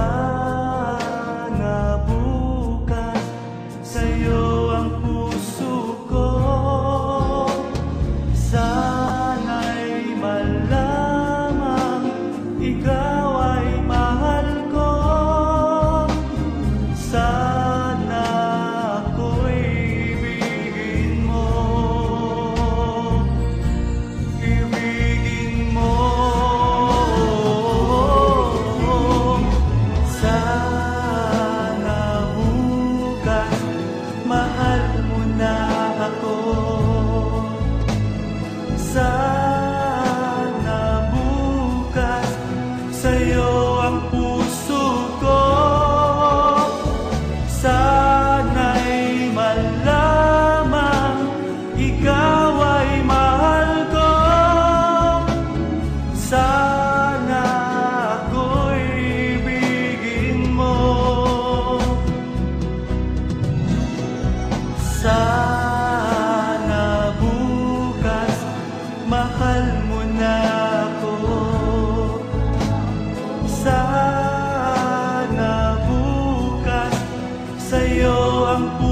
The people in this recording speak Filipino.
Sana bukas sa'yo ang puso ko. Sana'y malamang ikaw ay mahal ko. Sana ako'y ibigin mo. Ibigin mo. Sana bukas mahal mo na ako. Sana bukas sa'yo ang puso ko. Sana'y malamang ikaw ay mahal ko. Sana ako'y ibigin mo. Sana bukas mahal mo na ako. Sana bukas sa'yo ang puso